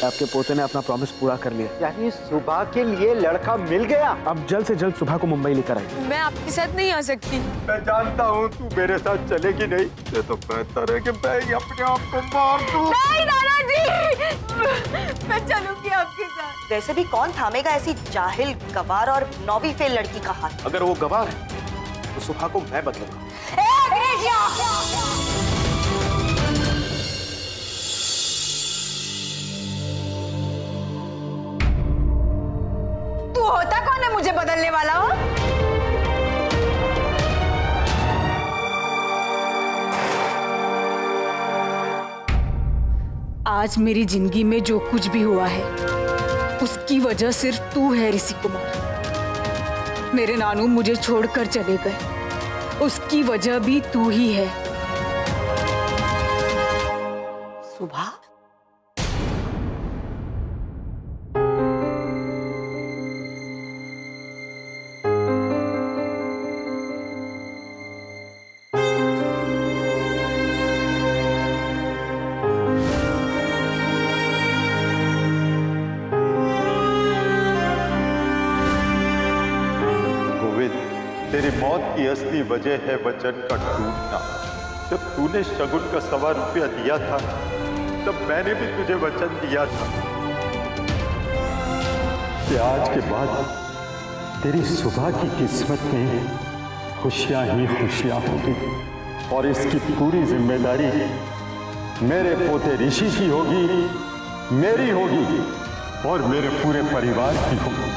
आपके पोते ने अपना प्रॉमिस पूरा कर लिया। यानी सुबह के लिए लड़का मिल गया। अब जल्द से जल्द सुबह को मुंबई लेकर आए। मैं आपके साथ नहीं आ सकती। मैं जानता हूँ तू मेरे साथ चलेगी नहीं। ये तो बेहतर है कि मैं ही अपने आप को मार दूं। नहीं दादाजी, मैं चलूंगी आपके साथ। वैसे भी कौन थामेगा ऐसी जाहिल, गवार और नौवीं फेल लड़की का हाथ। अगर वो गवार है तो सुबह को मैं बदलूंगा। तू होता कौन है मुझे बदलने वाला हो? आज मेरी जिंदगी में जो कुछ भी हुआ है उसकी वजह सिर्फ तू है ऋषि कुमार। मेरे नानू मुझे छोड़कर चले गए, उसकी वजह भी तू ही है। सुबह तेरी मौत की असली वजह है वचन का टूटना। जब तूने शगुन का ₹1 दिया था तब मैंने भी तुझे वचन दिया था कि आज के बाद तेरी सुबह की किस्मत में खुशियां ही खुशियां होगी और इसकी पूरी जिम्मेदारी मेरे पोते ऋषि की होगी, मेरी होगी और मेरे पूरे परिवार की होगी।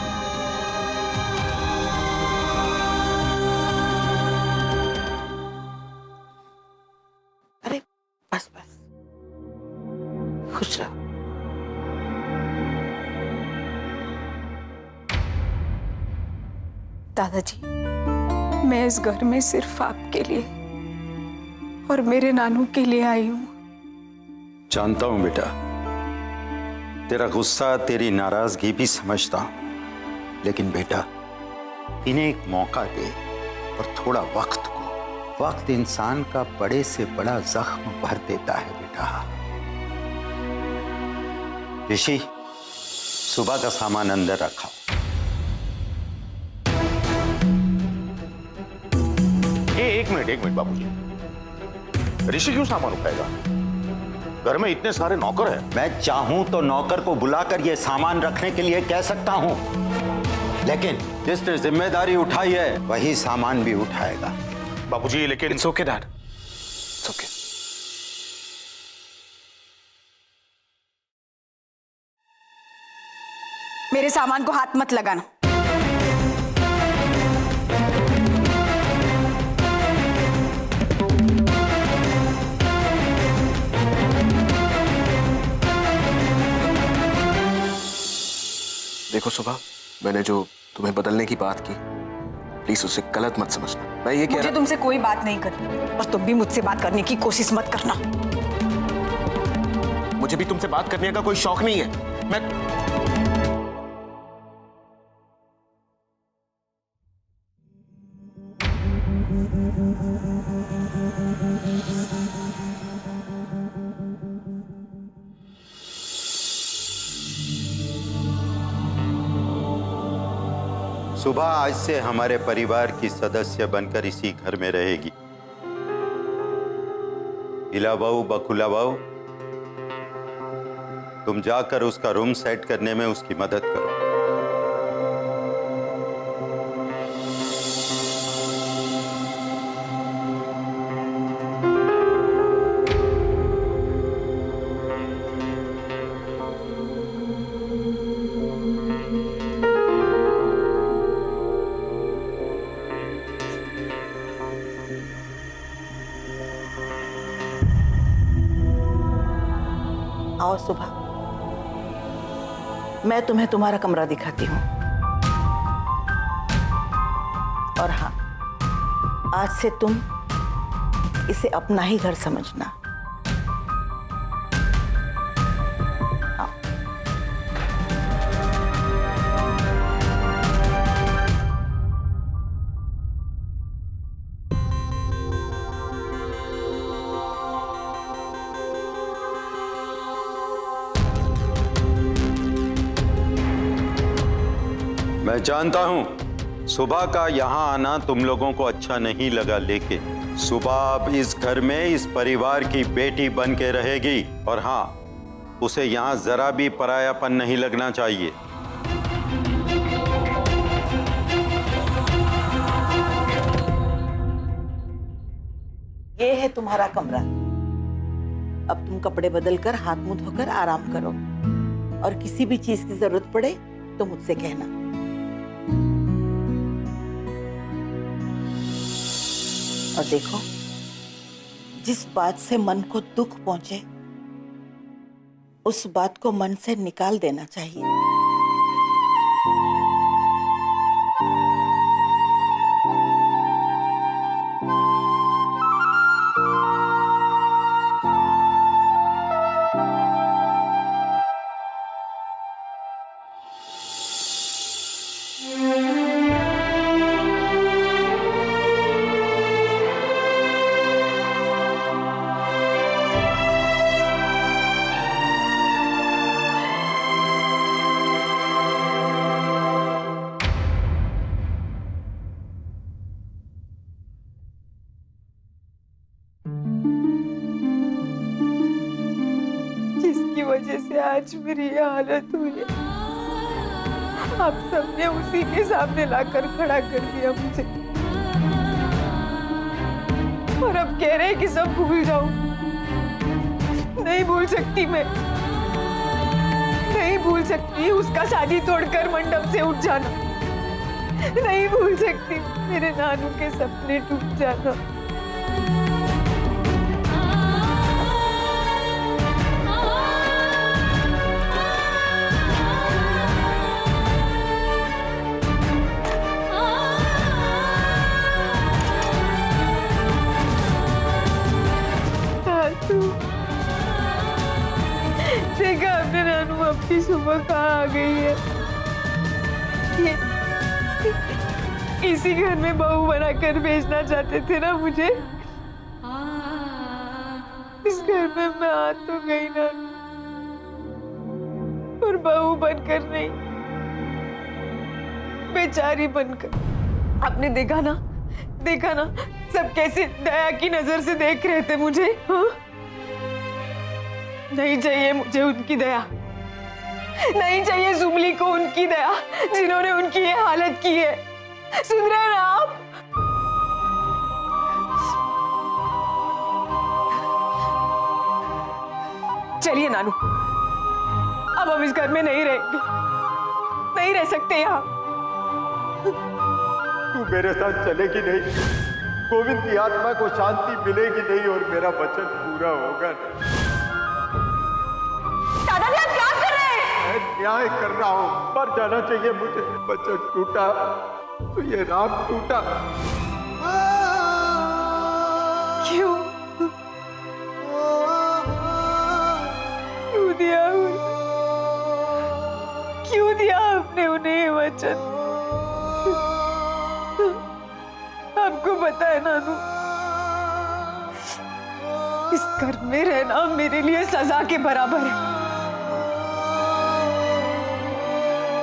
बस बस, खुश रहो। दादाजी, मैं इस घर में सिर्फ आपके लिए और मेरे नानू के लिए आई हूँ। जानता हूं बेटा, तेरा गुस्सा, तेरी नाराजगी भी समझता हूं, लेकिन बेटा इन्हें एक मौका दे और थोड़ा वक्त को। वक्त इंसान का बड़े से बड़ा जख्म भर देता है बेटा। ऋषि, सुबह का सामान अंदर रखा। ये एक मिनट बाबूजी, ऋषि क्यों सामान उठाएगा? घर में इतने सारे नौकर हैं। मैं चाहूं तो नौकर को बुलाकर ये सामान रखने के लिए कह सकता हूं, लेकिन जिसने जिम्मेदारी उठाई है वही सामान भी उठाएगा। बाबूजी लेकिन It's okay, Dad. It's okay. मेरे सामान को हाथ मत लगाना। देखो सुबह, मैंने जो तुम्हें बदलने की बात की, प्लीज उसे गलत मत समझना। मैं ये मुझे तुमसे कोई बात नहीं करनी और तुम भी मुझसे बात करने की कोशिश मत करना। मुझे भी तुमसे बात करने का कोई शौक नहीं है। मैं सुबह आज से हमारे परिवार की सदस्य बनकर इसी घर में रहेगी। इला बहू, बकुला बहू, तुम जाकर उसका रूम सेट करने में उसकी मदद करो। आओ सुबह, मैं तुम्हें तुम्हारा कमरा दिखाती हूँ। और हाँ, आज से तुम इसे अपना ही घर समझना। मैं जानता हूं सुबह का यहां आना तुम लोगों को अच्छा नहीं लगा, लेकिन सुबह अब इस घर में इस परिवार की बेटी बन के रहेगी। और हाँ, उसे यहां जरा भी परायापन नहीं लगना चाहिए। ये है तुम्हारा कमरा। अब तुम कपड़े बदलकर हाथ मुंह धोकर आराम करो, और किसी भी चीज की जरूरत पड़े तो मुझसे कहना। और देखो, जिस बात से मन को दुख पहुंचे उस बात को मन से निकाल देना चाहिए। जिसकी वजह से आज मेरी ये हालत हुई है, आप सबने उसी के सामने लाकर खड़ा कर दिया मुझे। और अब कह रहे हैं कि सब भूल जाऊं। नहीं भूल सकती मैं, नहीं भूल सकती उसका शादी तोड़कर मंडप से उठ जाना। नहीं भूल सकती मेरे नानू के सपने टूट जाना। देखा आपने नानू, अपनी सुबह कहाँ आ गई है। ये इसी घर में बहू बनाकर भेजना चाहते थे ना मुझे। इस घर में मैं आ तो गई नानू, और बहू बनकर नहीं, बेचारी बनकर। आपने देखा ना, देखा ना सब कैसे दया की नजर से देख रहे थे मुझे। हाँ? नहीं चाहिए मुझे उनकी दया, नहीं चाहिए जुमली को उनकी दया, जिन्होंने उनकी ये हालत की है। सुन रहे हैं ना आप? चलिए नानू, अब हम इस घर में नहीं रहेंगे, नहीं रह सकते यहाँ। तू मेरे साथ चलेगी नहीं, गोविंद की आत्मा को शांति मिलेगी नहीं, और मेरा वचन पूरा होगा नहीं। दादाजी आप क्या कर रहे हैं? मैं न्याय कर रहा हूँ, मर जाना चाहिए मुझे। वचन टूटा तो ये राम टूटा। क्यों क्यों दिया क्यों दिया आपने उन्हें ये वचन? आपको पता है नानू, इस घर में रहना मेरे लिए सजा के बराबर है।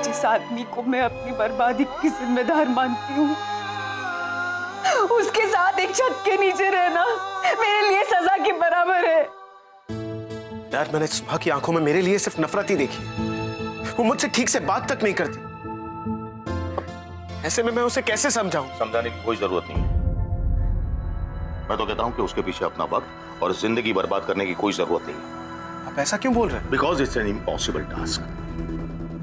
जिस आदमी को मैं अपनी बर्बादी की जिम्मेदार मानती हूँ, उसके साथ एक छत के नीचे रहना मेरे लिए सजा के बराबर है। डैड, मैंने सुबह की आंखों में मेरे लिए सिर्फ नफरत ही देखी। वो मुझसे ठीक से बात तक नहीं करती। ऐसे में मैं उसे कैसे समझाऊं? समझाने की कोई जरूरत नहीं है। मैं तो कहता हूं कि उसके पीछे अपना वक्त और जिंदगी बर्बाद करने की कोई जरूरत नहीं है। आप ऐसा क्यों बोल रहे हैं? Because it's an impossible task.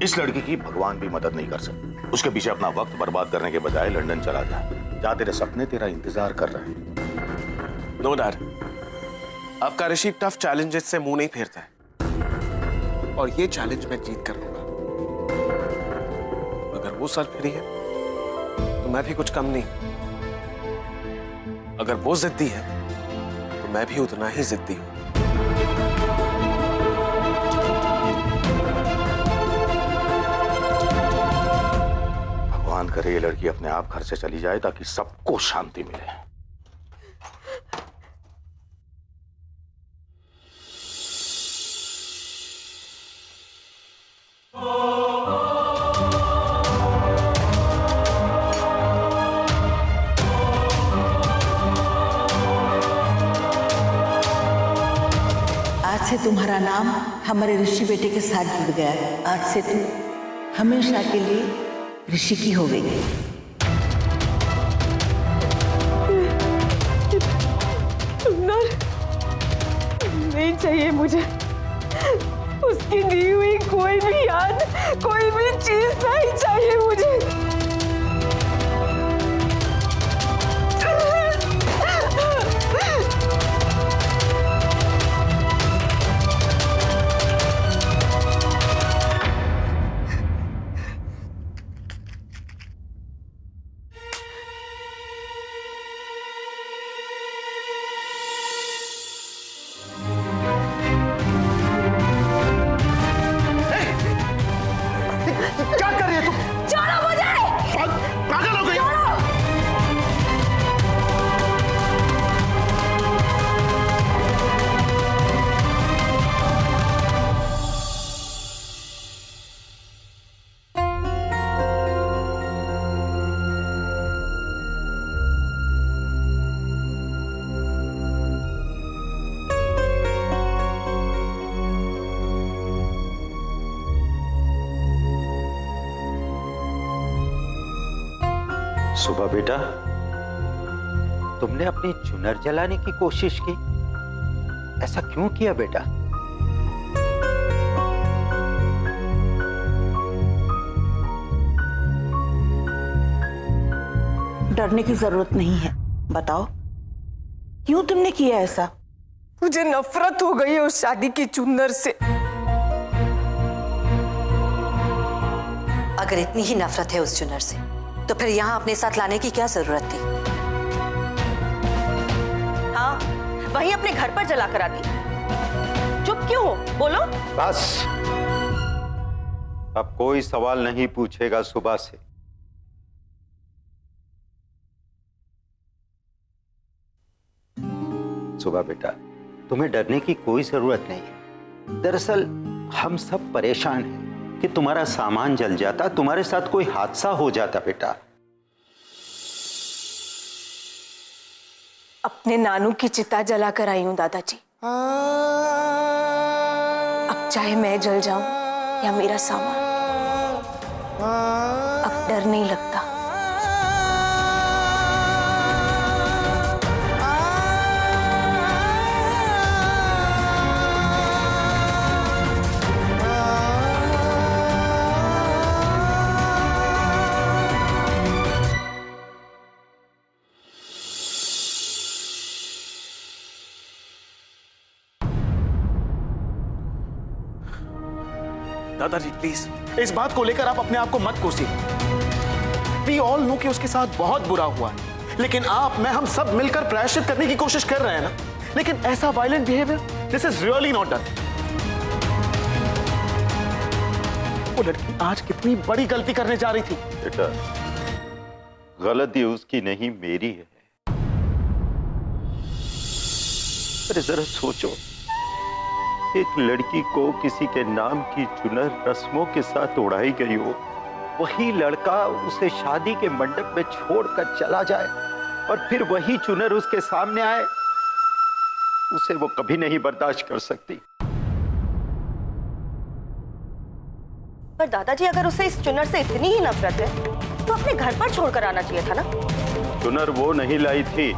इस लड़की की भगवान भी मदद नहीं कर सकते। उसके पीछे अपना वक्त बर्बाद करने के बजाय लंदन चला जा, जहां तेरे सपने तेरा इंतजार कर रहे हैं। नो डैड, आपका ऋषि टफ चैलेंजेस से मुंह नहीं फेरता है, और ये चैलेंज मैं जीत कर लूंगा। अगर वो सर फिरी है तो मैं भी कुछ कम नहीं। अगर वो जिद्दी है तो मैं भी उतना ही जिद्दी हूं। भगवान करे ये लड़की अपने आप घर से चली जाए ताकि सबको शांति मिले। से तुम्हारा नाम हमारे ऋषि बेटे के साथ जुड़ गया है। आज से तू हमेशा के लिए ऋषि की हो गई। नहीं चाहिए मुझे उसकी दी हुई कोई भी याद, कोई भी चीज नहीं चाहिए मुझे। सुबह बेटा, तुमने अपनी चुनर जलाने की कोशिश की, ऐसा क्यों किया बेटा? डरने की जरूरत नहीं है, बताओ क्यों तुमने किया ऐसा? मुझे नफरत हो गई है उस शादी की चुन्नर से। अगर इतनी ही नफरत है उस चुनर से, तो फिर यहाँ अपने साथ लाने की क्या जरूरत थी? हाँ, वहीं अपने घर पर जला कर आती। चुप क्यों हो? बोलो। बस, अब कोई सवाल नहीं पूछेगा सुबह से। सुबह बेटा, तुम्हें डरने की कोई जरूरत नहीं है। दरअसल हम सब परेशान हैं कि तुम्हारा सामान जल जाता, तुम्हारे साथ कोई हादसा हो जाता बेटा। अपने नानू की चिता जला कर आई हूं दादाजी। अब चाहे मैं जल जाऊं या मेरा सामान, अब डर नहीं लगता। दादाजी प्लीज इस बात को लेकर आप अपने आप को मत कोसिए। वी ऑल नो कि उसके साथ बहुत बुरा हुआ है, लेकिन आप, मैं, हम सब मिलकर प्रायश्चित करने की कोशिश कर रहे हैं ना। लेकिन ऐसा violent behaviour, this is really not done. वो लड़की आज कितनी बड़ी गलती करने जा रही थी। बेटा, गलती उसकी नहीं, मेरी है। अरे जरा सोचो, एक लड़की को किसी के नाम की चुनर रस्मों के साथ उड़ाई गई हो, वही लड़का उसे शादी के मंडप में छोड़कर चला जाए और फिर वही चुनर उसके सामने आए, उसे वो कभी नहीं बर्दाश्त कर सकती। पर दादाजी, अगर उसे इस चुनर से इतनी ही नफरत है तो अपने घर पर छोड़कर आना चाहिए था ना। चुनर वो नहीं लाई थी,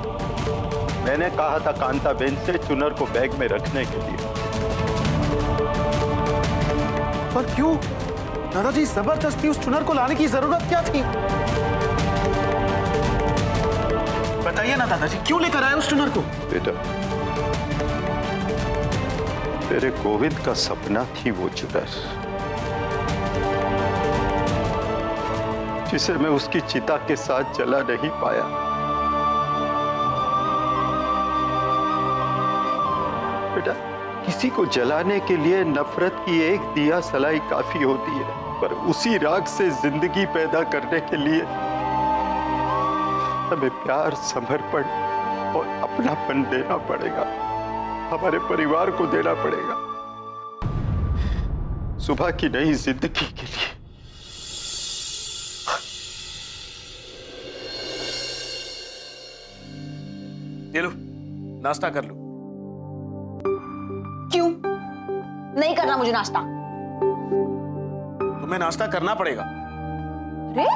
मैंने कहा था कांताबेन से चुनर को बैग में रखने के लिए। पर क्यों दादाजी, जबरदस्ती उस चुनर को लाने की जरूरत क्या थी? बताइए ना दादाजी, क्यों लेकर आए उस चुनर को? बेटा, तेरे गोविंद का सपना थी वो चुनर, जिसे मैं उसकी चिता के साथ जला नहीं पाया। बेटा, किसी को जलाने के लिए नफरत की एक दिया सलाई काफी होती है, पर उसी राग से जिंदगी पैदा करने के लिए हमें प्यार, समर्पण और अपनापन देना पड़ेगा, हमारे परिवार को देना पड़ेगा, सुबह की नई जिंदगी के लिए। ये लो, नाश्ता कर लो। क्यों? नहीं करना मुझे नाश्ता। तुम्हें नाश्ता करना पड़ेगा। अरे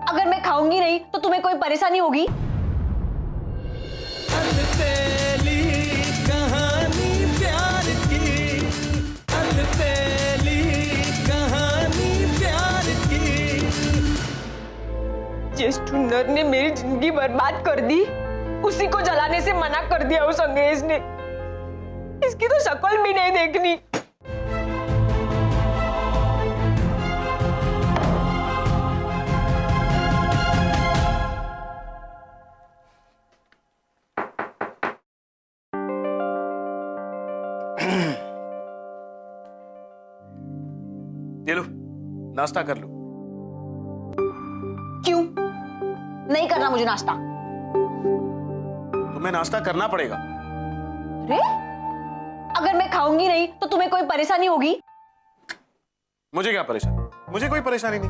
अगर मैं खाऊंगी नहीं तो तुम्हें कोई परेशानी होगी? अलबेली कहानी प्यार की, अलबेली कहानी प्यार की। जिस चुन्नर ने मेरी जिंदगी बर्बाद कर दी, उसी को जलाने से मना कर दिया उस अंग्रेज ने। इसकी तो शक्ल भी नहीं देखनी। ये लो, नाश्ता कर लो। क्यों नहीं करना मुझे नाश्ता? तुम्हें नाश्ता करना पड़ेगा। अरे अगर मैं खाऊंगी नहीं तो तुम्हें कोई परेशानी होगी? मुझे क्या परेशानी? मुझे कोई परेशानी नहीं।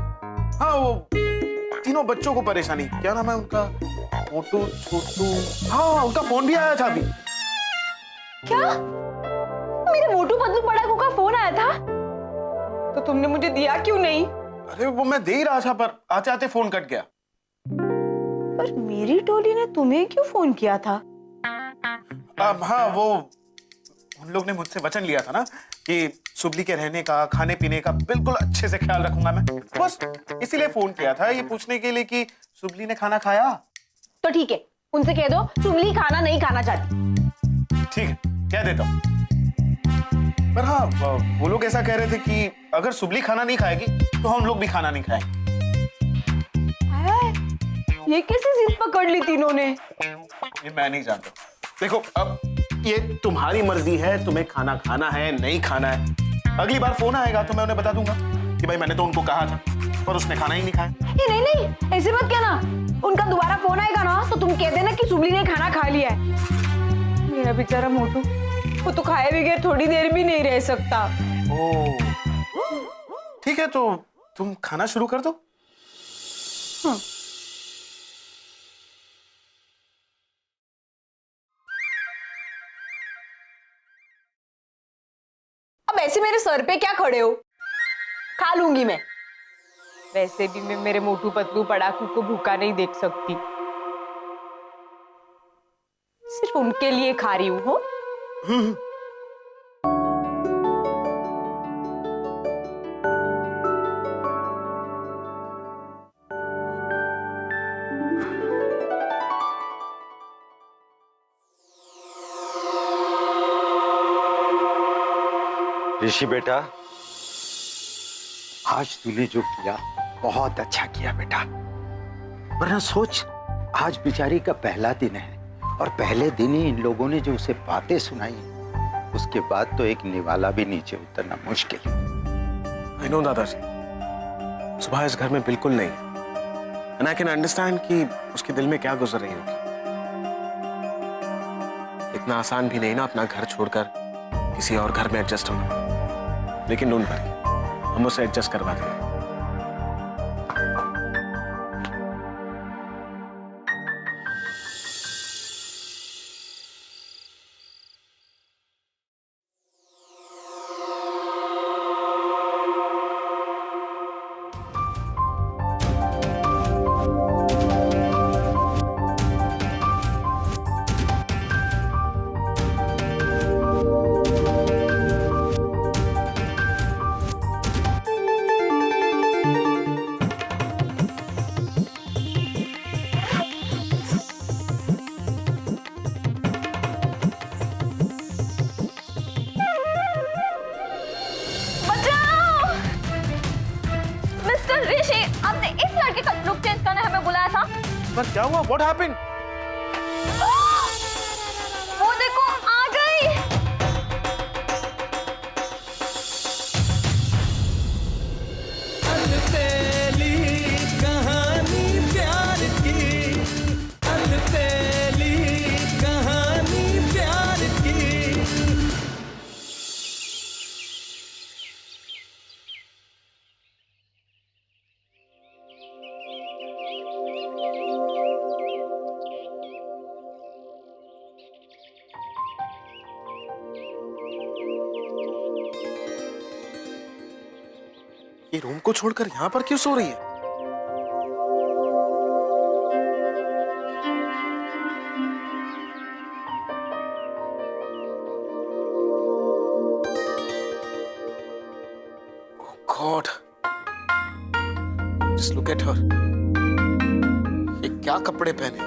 हाँ, वो तीनों बच्चों को परेशानी। क्या नाम है उनका? मोटू, छोटू। हाँ, उनका फोन भी आया था अभी। क्या? मेरे मोटू पतलू पड़ाकू का फोन आया था? तो तुमने मुझे दिया क्यों नहीं? अरे वो मैं दे ही रहा था, पर आते आते फोन कट गया। पर मेरी टोली ने तुम्हें क्यों फोन किया था? अब हाँ, वो उन लोग ने मुझसे वचन लिया था ना कि सुबली के रहने का, खाने पीने का बिल्कुल अच्छे से ख्याल रखूंगा मैं। बस इसीलिए फोन किया था, ये पूछने के लिए कि सुबली ने खाना खाया। तो ठीक है, उनसे कह दो सुबली खाना नहीं खाना चाहती। ठीक है, कह देता हूँ। पर हाँ, वो लोग ऐसा कह रहे थे कि अगर सुबली खाना नहीं खाएगी तो हम लोग भी खाना नहीं खाएंगे। ये कैसे जिद पकड़ ली तीनों ने? ये मैं नहीं जानता। देखो, अब ये तुम्हारी मर्जी है, तुम्हें खाना खाना है नहीं खाना है। अगली बार फोन आएगा तो मैं उन्हें बता दूंगा कि भाई मैंने तो उनको कहा था, पर उसने खाना ही नहीं खाया। ये नहीं, ऐसे मत कहना। उनका दोबारा फोन आएगा ना तो तुम कह देना कि सुबली ने खाना खा लिया है। मेरा बेचारा मोटू, वो तो खाए बगैर थोड़ी देर भी नहीं रह सकता। ठीक है, तो तुम खाना शुरू कर दो। हाँ। अब ऐसे मेरे सर पे क्या खड़े हो? खा लूंगी मैं। वैसे भी मैं मेरे मोटू पतलू पड़ाकू को भूखा नहीं देख सकती। सिर्फ उनके लिए खा रही हूँ। हो? ऋषि बेटा, आज तूने जो किया बहुत अच्छा किया बेटा। वरना सोच, आज बेचारी का पहला दिन है और पहले दिन ही इन लोगों ने जो उसे बातें सुनाई, उसके बाद तो एक निवाला भी नीचे उतरना मुश्किल है। I know दादाजी, सुबह इस घर में बिल्कुल नहीं है। And I can understand कि उसके दिल में क्या गुजर रही होगी। इतना आसान भी नहीं ना अपना घर छोड़कर किसी और घर में एडजस्ट होना। लेकिन डोंट वरी, हम उसे एडजस्ट करवा देंगे। पर क्या हुआ? What happened? वो देखो आ गई। अलबेली कहानी प्यार की, अलबेली कहानी प्यार की। ये रूम को छोड़कर यहाँ पर क्यों सो रही है? Oh God. Just look at her. ये क्या कपड़े पहने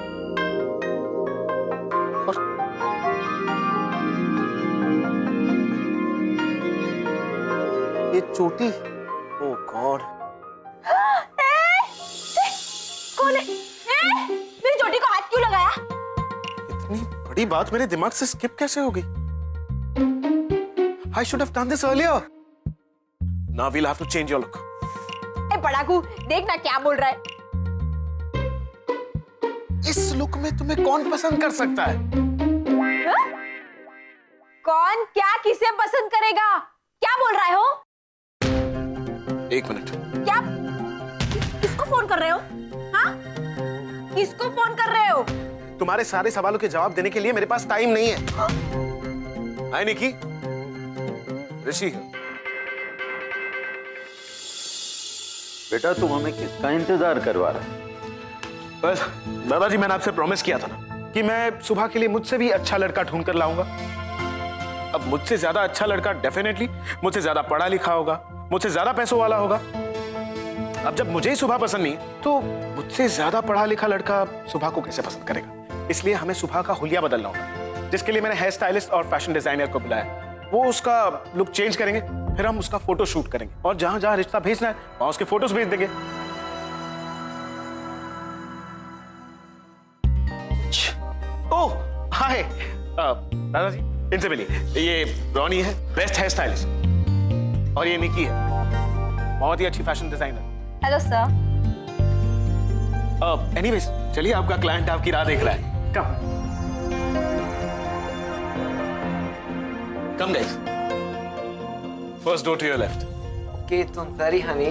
और ये चोटी। Oh God. कौन है? मेरी चोटी को हाथ क्यों लगाया? इतनी बड़ी बात मेरे दिमाग से स्किप कैसे हो गई? I should have done this earlier. Now we'll have to change your look. ए पढ़ाकू, देखना क्या बोल रहा है। इस लुक में तुम्हें कौन पसंद कर सकता है? कौन क्या किसे पसंद करेगा? क्या बोल रहे हो? एक मिनट। क्या? किसको फोन कर रहे हो? हाँ? किसको फोन कर रहे हो? तुम्हारे सारे सवालों के जवाब देने के लिए मेरे पास टाइम नहीं है। हाय निकी, ऋषि। बेटा तुम हमें किसका इंतजार करवा रहे हो? बस दादाजी, मैंने आपसे प्रॉमिस किया था ना कि मैं सुबह के लिए मुझसे भी अच्छा लड़का ढूंढ कर लाऊंगा। अब मुझसे ज्यादा अच्छा लड़का डेफिनेटली मुझसे ज्यादा पढ़ा लिखा होगा, मुझसे ज्यादा पैसों वाला होगा। अब जब मुझे ही सुबह पसंद नहीं है तो मुझसे ज्यादा पढ़ा लिखा लड़का सुबह को कैसे पसंद करेगा? इसलिए हमें सुबह का हुलिया बदलना होगा, जिसके लिए मैंने हेयर स्टाइलिस्ट और फैशन डिजाइनर को बुलाया। वो उसका लुक चेंज करेंगे, फिर हम उसका फोटो शूट करेंगे और जहां जहां रिश्ता भेजना है वहां उसके फोटोज भेज देंगे। ओह हाय दादाजी, इनसे मिलिए। ये रॉनी है, बेस्ट हेयर स्टाइलिस्ट, और ये निकी है, बहुत ही अच्छी fashion designer. Hello sir. Anyways, चलिए, आपका क्लाइंट आपकी राह देख रहा है। Come guys, first door to your left. Okay, तुम सारी हनी।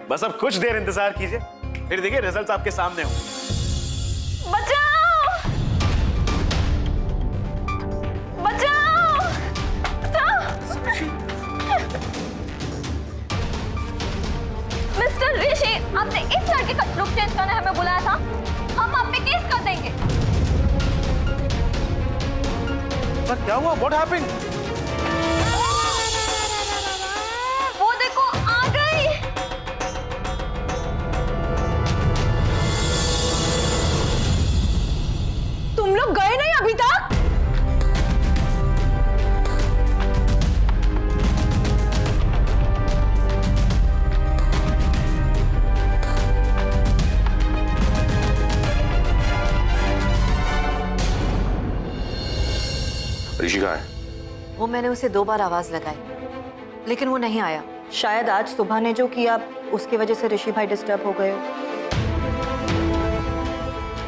बस अब कुछ देर इंतजार कीजिए, फिर देखिए रिजल्ट्स आपके सामने होंगे। बचाओ! बचाओ! मिस्टर ऋषि, आपने इस लड़के का लुक चेंज करने हमें बुलाया था। हम आप पे केस कर देंगे। सर क्या हुआ? What happened? वो देखो, आ गई। तुम लोग गए नहीं अभी तक? ऋषि कहाँ है? वो मैंने उसे 2 बार आवाज लगाई, लेकिन वो नहीं आया। शायद आज सुबह ने जो किया उसकी वजह से ऋषि भाई डिस्टर्ब हो गए।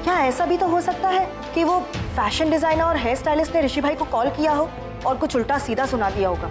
क्या ऐसा भी तो हो सकता है कि वो फैशन डिजाइनर और हेयर स्टाइलिस्ट ने ऋषि भाई को कॉल किया हो और कुछ उल्टा सीधा सुना दिया होगा?